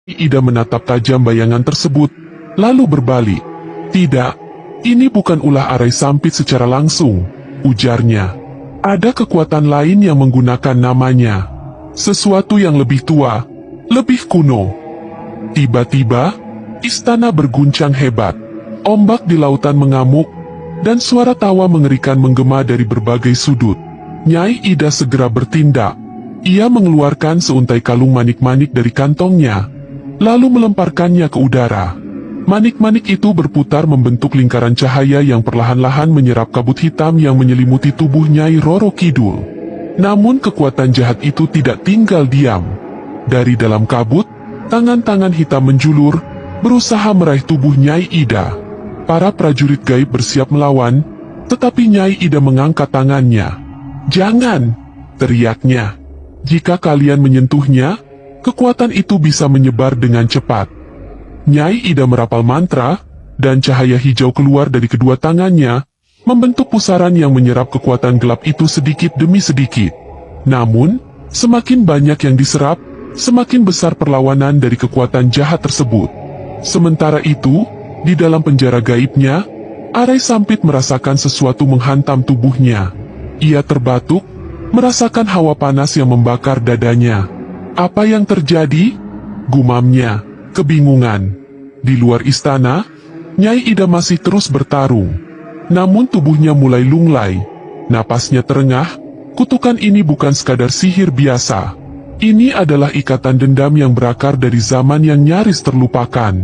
Ida menatap tajam bayangan tersebut, lalu berbalik. Tidak, ini bukan ulah Arai Sampit secara langsung, ujarnya. Ada kekuatan lain yang menggunakan namanya. Sesuatu yang lebih tua, lebih kuno. Tiba-tiba, istana berguncang hebat. Ombak di lautan mengamuk, dan suara tawa mengerikan menggema dari berbagai sudut. Nyai Ida segera bertindak. Ia mengeluarkan seuntai kalung manik-manik dari kantongnya, lalu melemparkannya ke udara. Manik-manik itu berputar membentuk lingkaran cahaya yang perlahan-lahan menyerap kabut hitam yang menyelimuti tubuh Nyai Roro Kidul. Namun kekuatan jahat itu tidak tinggal diam. Dari dalam kabut, tangan-tangan hitam menjulur, berusaha meraih tubuh Nyai Ida. Para prajurit gaib bersiap melawan, tetapi Nyai Ida mengangkat tangannya. "Jangan!" teriaknya. "Jika kalian menyentuhnya, kekuatan itu bisa menyebar dengan cepat." Nyai Ida merapal mantra, dan cahaya hijau keluar dari kedua tangannya, membentuk pusaran yang menyerap kekuatan gelap itu sedikit demi sedikit. Namun, semakin banyak yang diserap, semakin besar perlawanan dari kekuatan jahat tersebut. Sementara itu, di dalam penjara gaibnya, Arai Sampit merasakan sesuatu menghantam tubuhnya. Ia terbatuk, merasakan hawa panas yang membakar dadanya. "Apa yang terjadi?" gumamnya, kebingungan. Di luar istana, Nyai Ida masih terus bertarung. Namun tubuhnya mulai lunglai. Napasnya terengah. Kutukan ini bukan sekadar sihir biasa. Ini adalah ikatan dendam yang berakar dari zaman yang nyaris terlupakan.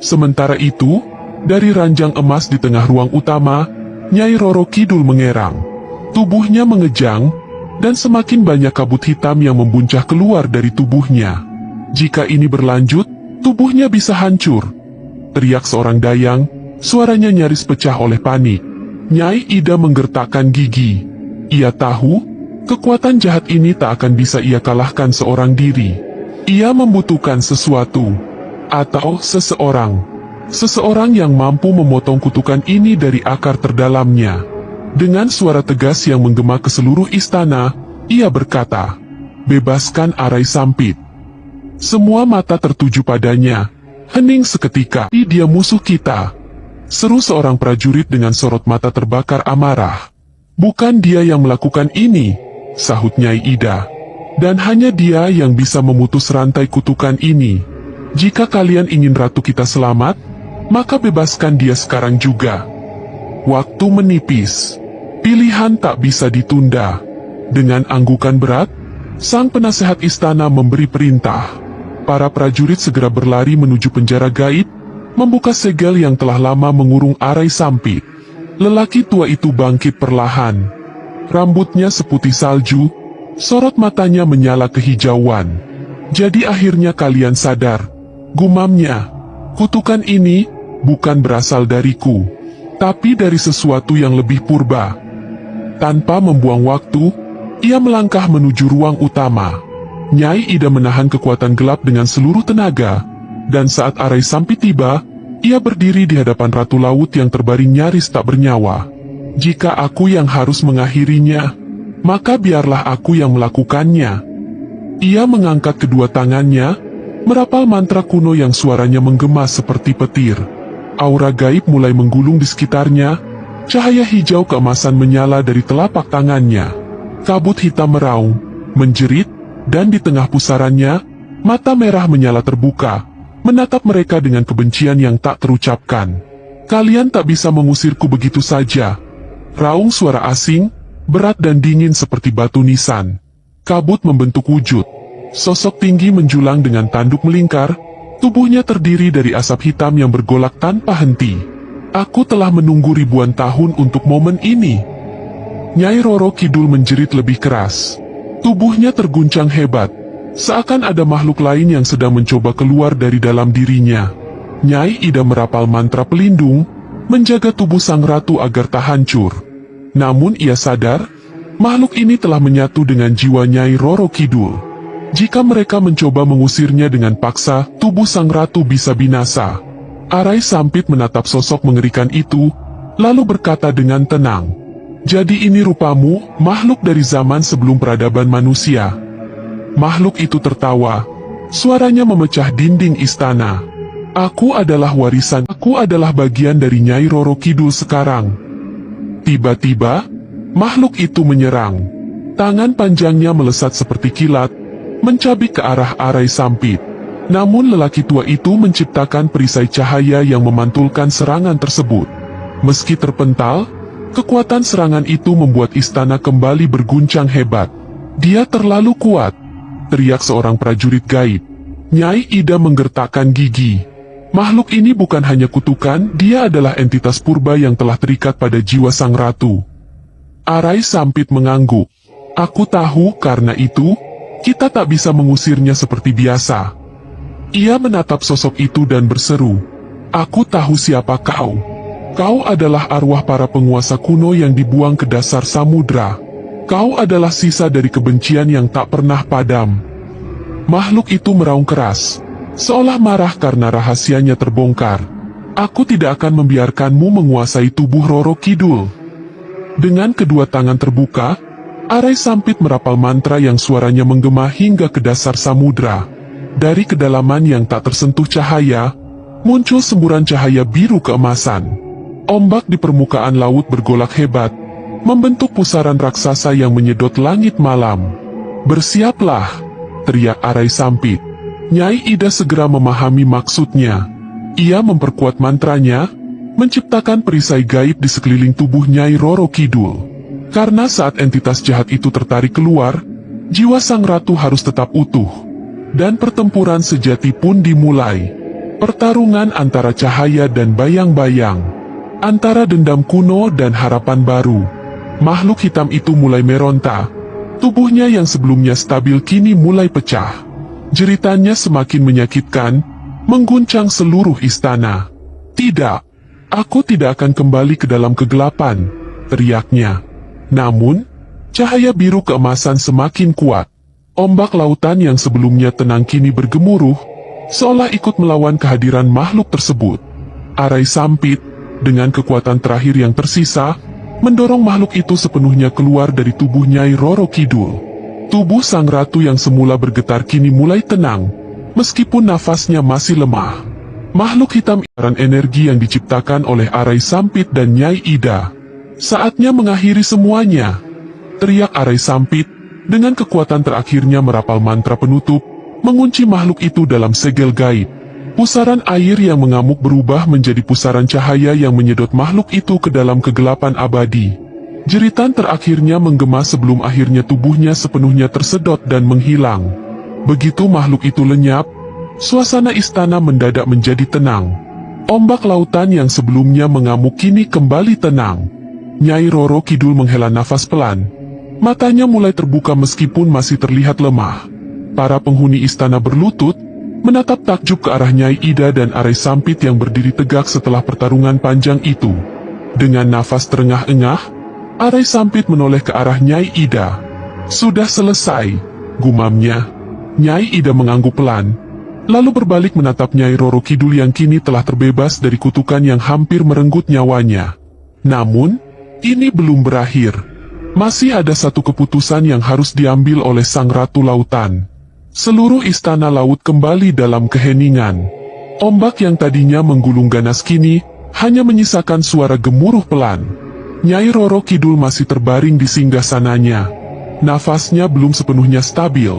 Sementara itu, dari ranjang emas di tengah ruang utama, Nyai Roro Kidul mengerang. Tubuhnya mengejang, dan semakin banyak kabut hitam yang membuncah keluar dari tubuhnya. "Jika ini berlanjut, tubuhnya bisa hancur," teriak seorang dayang, suaranya nyaris pecah oleh panik. Nyai Ida menggertakkan gigi. Ia tahu, kekuatan jahat ini tak akan bisa ia kalahkan seorang diri. Ia membutuhkan sesuatu, atau seseorang. Seseorang yang mampu memotong kutukan ini dari akar terdalamnya. Dengan suara tegas yang menggema ke seluruh istana, ia berkata, "Bebaskan Arai Sampit." Semua mata tertuju padanya. "Hening seketika, dia musuh kita," seru seorang prajurit dengan sorot mata terbakar amarah. "Bukan dia yang melakukan ini," sahut Nyai Ida. "Dan hanya dia yang bisa memutus rantai kutukan ini. Jika kalian ingin ratu kita selamat, maka bebaskan dia sekarang juga." Waktu menipis. Pilihan tak bisa ditunda. Dengan anggukan berat, sang penasehat istana memberi perintah. Para prajurit segera berlari menuju penjara gaib, membuka segel yang telah lama mengurung Arai Sampit. Lelaki tua itu bangkit perlahan. Rambutnya seputih salju, sorot matanya menyala kehijauan. "Jadi akhirnya kalian sadar," gumamnya. "Kutukan ini bukan berasal dariku, tapi dari sesuatu yang lebih purba." Tanpa membuang waktu, ia melangkah menuju ruang utama. Nyai Ida menahan kekuatan gelap dengan seluruh tenaga, dan saat Arai Sampit tiba, ia berdiri di hadapan Ratu Laut yang terbaring nyaris tak bernyawa. "Jika aku yang harus mengakhirinya, maka biarlah aku yang melakukannya." Ia mengangkat kedua tangannya, merapal mantra kuno yang suaranya menggema seperti petir. Aura gaib mulai menggulung di sekitarnya. Cahaya hijau keemasan menyala dari telapak tangannya. Kabut hitam meraung, menjerit, dan di tengah pusarannya, mata merah menyala terbuka, menatap mereka dengan kebencian yang tak terucapkan. "Kalian tak bisa mengusirku begitu saja," raung suara asing, berat dan dingin seperti batu nisan. Kabut membentuk wujud. Sosok tinggi menjulang dengan tanduk melingkar, tubuhnya terdiri dari asap hitam yang bergolak tanpa henti. "Aku telah menunggu ribuan tahun untuk momen ini." Nyai Roro Kidul menjerit lebih keras. Tubuhnya terguncang hebat, seakan ada makhluk lain yang sedang mencoba keluar dari dalam dirinya. Nyai Ida merapal mantra pelindung, menjaga tubuh sang ratu agar tak hancur. Namun ia sadar, makhluk ini telah menyatu dengan jiwa Nyai Roro Kidul. Jika mereka mencoba mengusirnya dengan paksa, tubuh sang ratu bisa binasa. Arai Sampit menatap sosok mengerikan itu, lalu berkata dengan tenang, "Jadi ini rupamu, makhluk dari zaman sebelum peradaban manusia." Makhluk itu tertawa, Suaranya memecah dinding istana. Aku adalah warisan, aku adalah bagian dari Nyai Roro Kidul sekarang. Tiba-tiba, makhluk itu menyerang. Tangan panjangnya melesat seperti kilat, mencabik ke arah Arai Sampit. Namun lelaki tua itu menciptakan perisai cahaya yang memantulkan serangan tersebut. Meski terpental, kekuatan serangan itu membuat istana kembali berguncang hebat. Dia terlalu kuat, teriak seorang prajurit gaib. Nyai Ida menggertakkan gigi. Makhluk ini bukan hanya kutukan, dia adalah entitas purba yang telah terikat pada jiwa sang ratu. Arai Sampit mengangguk. Aku tahu, karena itu, kita tak bisa mengusirnya seperti biasa. Ia menatap sosok itu dan berseru, aku tahu siapa kau. Kau adalah arwah para penguasa kuno yang dibuang ke dasar samudra. Kau adalah sisa dari kebencian yang tak pernah padam. Makhluk itu meraung keras, seolah marah karena rahasianya terbongkar. Aku tidak akan membiarkanmu menguasai tubuh Roro Kidul. Dengan kedua tangan terbuka, Arai Sampit merapal mantra yang suaranya menggema hingga ke dasar samudra. Dari kedalaman yang tak tersentuh cahaya, muncul semburan cahaya biru keemasan. Ombak di permukaan laut bergolak hebat, membentuk pusaran raksasa yang menyedot langit malam. Bersiaplah, teriak Arai Sampit. Nyai Ida segera memahami maksudnya. Ia memperkuat mantranya, menciptakan perisai gaib di sekeliling tubuh Nyai Roro Kidul. Karena saat entitas jahat itu tertarik keluar, jiwa sang ratu harus tetap utuh. Dan pertempuran sejati pun dimulai. Pertarungan antara cahaya dan bayang-bayang. Antara dendam kuno dan harapan baru. Makhluk hitam itu mulai meronta. Tubuhnya yang sebelumnya stabil kini mulai pecah. Jeritannya semakin menyakitkan, mengguncang seluruh istana. Tidak, aku tidak akan kembali ke dalam kegelapan, teriaknya. Namun, cahaya biru keemasan semakin kuat. Ombak lautan yang sebelumnya tenang kini bergemuruh, seolah ikut melawan kehadiran makhluk tersebut. Arai Sampit, dengan kekuatan terakhir yang tersisa, mendorong makhluk itu sepenuhnya keluar dari tubuh Nyai Roro Kidul. Tubuh sang ratu yang semula bergetar kini mulai tenang, meskipun nafasnya masih lemah. Makhluk hitam ibarat energi yang diciptakan oleh Arai Sampit dan Nyai Ida. Saatnya mengakhiri semuanya, teriak Arai Sampit, dengan kekuatan terakhirnya merapal mantra penutup, mengunci makhluk itu dalam segel gaib. Pusaran air yang mengamuk berubah menjadi pusaran cahaya yang menyedot makhluk itu ke dalam kegelapan abadi. Jeritan terakhirnya menggema sebelum akhirnya tubuhnya sepenuhnya tersedot dan menghilang. Begitu makhluk itu lenyap, suasana istana mendadak menjadi tenang. Ombak lautan yang sebelumnya mengamuk kini kembali tenang. Nyai Roro Kidul menghela nafas pelan. Matanya mulai terbuka meskipun masih terlihat lemah. Para penghuni istana berlutut, menatap takjub ke arah Nyai Ida dan Arai Sampit yang berdiri tegak setelah pertarungan panjang itu. Dengan nafas terengah-engah, Arai Sampit menoleh ke arah Nyai Ida. Sudah selesai, gumamnya. Nyai Ida mengangguk pelan, lalu berbalik menatap Nyai Roro Kidul yang kini telah terbebas dari kutukan yang hampir merenggut nyawanya. Namun, ini belum berakhir. Masih ada satu keputusan yang harus diambil oleh sang ratu lautan. Seluruh istana laut kembali dalam keheningan. Ombak yang tadinya menggulung ganas kini hanya menyisakan suara gemuruh pelan. Nyai Roro Kidul masih terbaring di singgasananya. Nafasnya belum sepenuhnya stabil.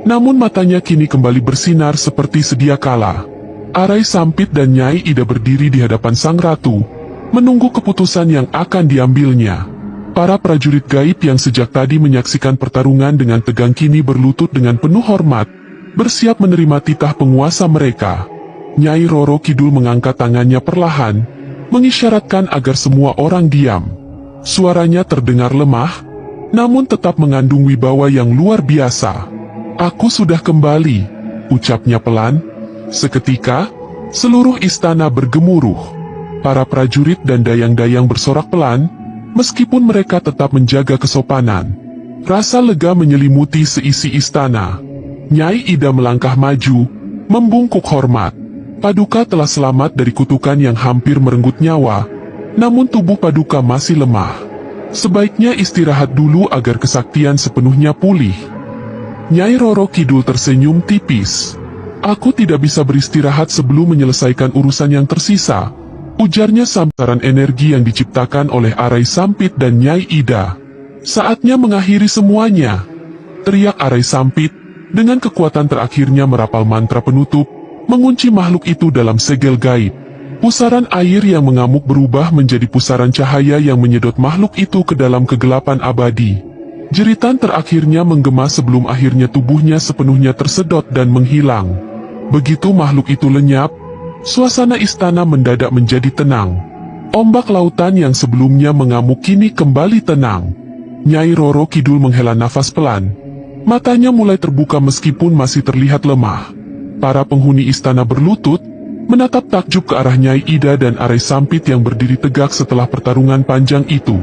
Namun matanya kini kembali bersinar seperti sedia kala. Arai Sampit dan Nyai Ida berdiri di hadapan sang ratu, menunggu keputusan yang akan diambilnya. Para prajurit gaib yang sejak tadi menyaksikan pertarungan dengan tegang kini berlutut dengan penuh hormat, bersiap menerima titah penguasa mereka. Nyai Roro Kidul mengangkat tangannya perlahan, mengisyaratkan agar semua orang diam. Suaranya terdengar lemah, namun tetap mengandung wibawa yang luar biasa. Aku sudah kembali, ucapnya pelan. Seketika, seluruh istana bergemuruh. Para prajurit dan dayang-dayang bersorak pelan, meskipun mereka tetap menjaga kesopanan. Rasa lega menyelimuti seisi istana. Nyai Ida melangkah maju, membungkuk hormat. Paduka telah selamat dari kutukan yang hampir merenggut nyawa, namun tubuh Paduka masih lemah. Sebaiknya istirahat dulu agar kesaktian sepenuhnya pulih. Nyai Roro Kidul tersenyum tipis. Aku tidak bisa beristirahat sebelum menyelesaikan urusan yang tersisa, ujarnya samsaran energi yang diciptakan oleh Arai Sampit dan Nyai Ida. Saatnya mengakhiri semuanya, teriak Arai Sampit, dengan kekuatan terakhirnya merapal mantra penutup, mengunci makhluk itu dalam segel gaib. Pusaran air yang mengamuk berubah menjadi pusaran cahaya yang menyedot makhluk itu ke dalam kegelapan abadi. Jeritan terakhirnya menggema sebelum akhirnya tubuhnya sepenuhnya tersedot dan menghilang. Begitu makhluk itu lenyap, suasana istana mendadak menjadi tenang. Ombak lautan yang sebelumnya mengamuk kini kembali tenang. Nyai Roro Kidul menghela nafas pelan. Matanya mulai terbuka meskipun masih terlihat lemah. Para penghuni istana berlutut, menatap takjub ke arah Nyai Ida dan Arai Sampit yang berdiri tegak setelah pertarungan panjang itu.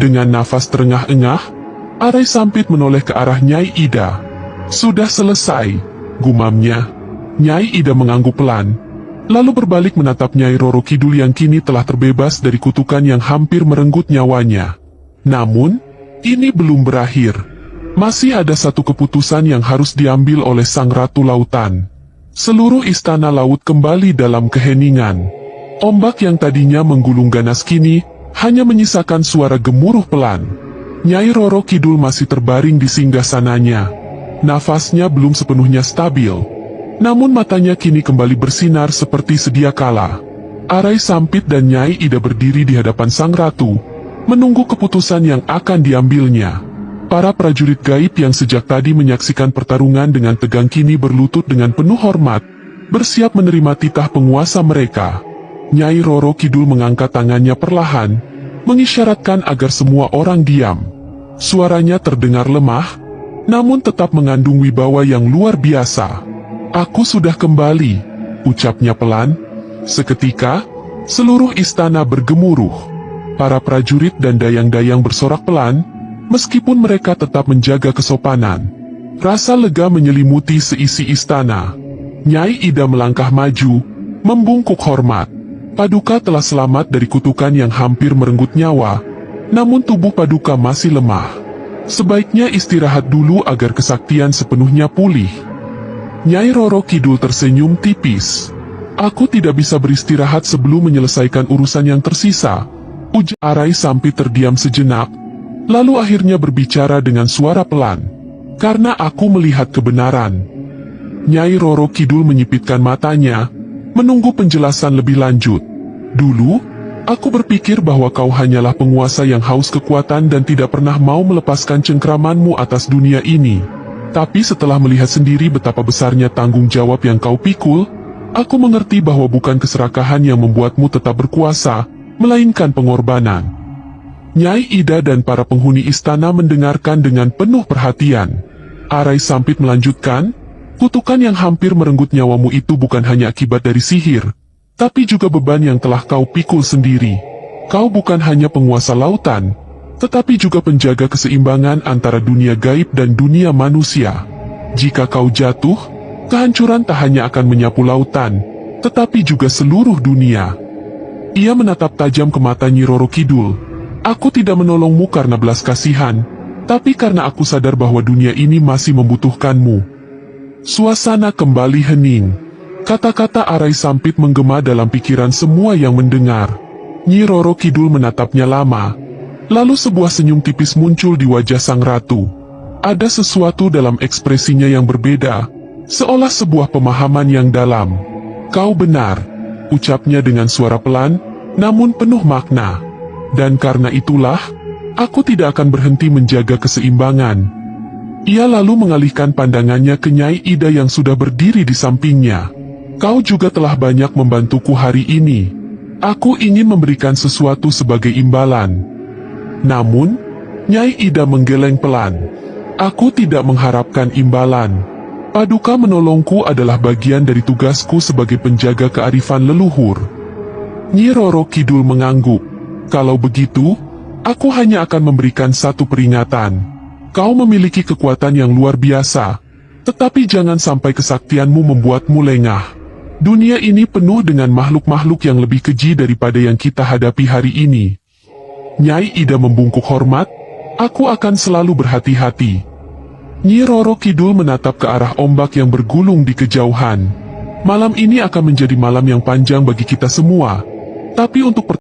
Dengan nafas terengah-engah, Arai Sampit menoleh ke arah Nyai Ida. "Sudah selesai," gumamnya. Nyai Ida mengangguk pelan, lalu berbalik menatap Nyai Roro Kidul yang kini telah terbebas dari kutukan yang hampir merenggut nyawanya. Namun, ini belum berakhir. Masih ada satu keputusan yang harus diambil oleh Sang Ratu Lautan. Seluruh istana laut kembali dalam keheningan. Ombak yang tadinya menggulung ganas kini hanya menyisakan suara gemuruh pelan. Nyai Roro Kidul masih terbaring di singgasananya. Nafasnya belum sepenuhnya stabil. Namun matanya kini kembali bersinar seperti sedia kala. Arai Sampit dan Nyai Ida berdiri di hadapan Sang Ratu, menunggu keputusan yang akan diambilnya. Para prajurit gaib yang sejak tadi menyaksikan pertarungan dengan tegang kini berlutut dengan penuh hormat, bersiap menerima titah penguasa mereka. Nyai Roro Kidul mengangkat tangannya perlahan, mengisyaratkan agar semua orang diam. Suaranya terdengar lemah, namun tetap mengandung wibawa yang luar biasa. "Aku sudah kembali," ucapnya pelan. Seketika, seluruh istana bergemuruh. Para prajurit dan dayang-dayang bersorak pelan, meskipun mereka tetap menjaga kesopanan. Rasa lega menyelimuti seisi istana. Nyai Ida melangkah maju, membungkuk hormat. Paduka telah selamat dari kutukan yang hampir merenggut nyawa, namun tubuh Paduka masih lemah. Sebaiknya istirahat dulu agar kesaktian sepenuhnya pulih. Nyai Roro Kidul tersenyum tipis. "Aku tidak bisa beristirahat sebelum menyelesaikan urusan yang tersisa," ujar Arai Sampit terdiam sejenak, lalu akhirnya berbicara dengan suara pelan. "Karena aku melihat kebenaran." Nyai Roro Kidul menyipitkan matanya, menunggu penjelasan lebih lanjut. "Dulu, aku berpikir bahwa kau hanyalah penguasa yang haus kekuatan dan tidak pernah mau melepaskan cengkramanmu atas dunia ini. Tapi setelah melihat sendiri betapa besarnya tanggung jawab yang kau pikul, aku mengerti bahwa bukan keserakahan yang membuatmu tetap berkuasa, melainkan pengorbanan." Nyai Ida dan para penghuni istana mendengarkan dengan penuh perhatian. Arai Sampit melanjutkan, "Kutukan yang hampir merenggut nyawamu itu bukan hanya akibat dari sihir, tapi juga beban yang telah kau pikul sendiri. Kau bukan hanya penguasa lautan, tetapi juga penjaga keseimbangan antara dunia gaib dan dunia manusia. Jika kau jatuh, kehancuran tak hanya akan menyapu lautan, tetapi juga seluruh dunia." Ia menatap tajam ke mata Nyi Roro Kidul. "Aku tidak menolongmu karena belas kasihan, tapi karena aku sadar bahwa dunia ini masih membutuhkanmu." Suasana kembali hening. Kata-kata Arai Sampit menggema dalam pikiran semua yang mendengar. Nyi Roro Kidul menatapnya lama. Lalu sebuah senyum tipis muncul di wajah Sang Ratu. Ada sesuatu dalam ekspresinya yang berbeda, seolah sebuah pemahaman yang dalam. "Kau benar," ucapnya dengan suara pelan, namun penuh makna. "Dan karena itulah, aku tidak akan berhenti menjaga keseimbangan." Ia lalu mengalihkan pandangannya ke Nyai Ida yang sudah berdiri di sampingnya. "Kau juga telah banyak membantuku hari ini. Aku ingin memberikan sesuatu sebagai imbalan." Namun, Nyai Ida menggeleng pelan. "Aku tidak mengharapkan imbalan. Paduka menolongku adalah bagian dari tugasku sebagai penjaga kearifan leluhur." Nyi Roro Kidul mengangguk. "Kalau begitu, aku hanya akan memberikan satu peringatan. Kau memiliki kekuatan yang luar biasa, tetapi jangan sampai kesaktianmu membuatmu lengah. Dunia ini penuh dengan makhluk-makhluk yang lebih keji daripada yang kita hadapi hari ini." Nyai Ida membungkuk hormat, "Aku akan selalu berhati-hati." Nyi Roro Kidul menatap ke arah ombak yang bergulung di kejauhan. Malam ini akan menjadi malam yang panjang bagi kita semua. Tapi untuk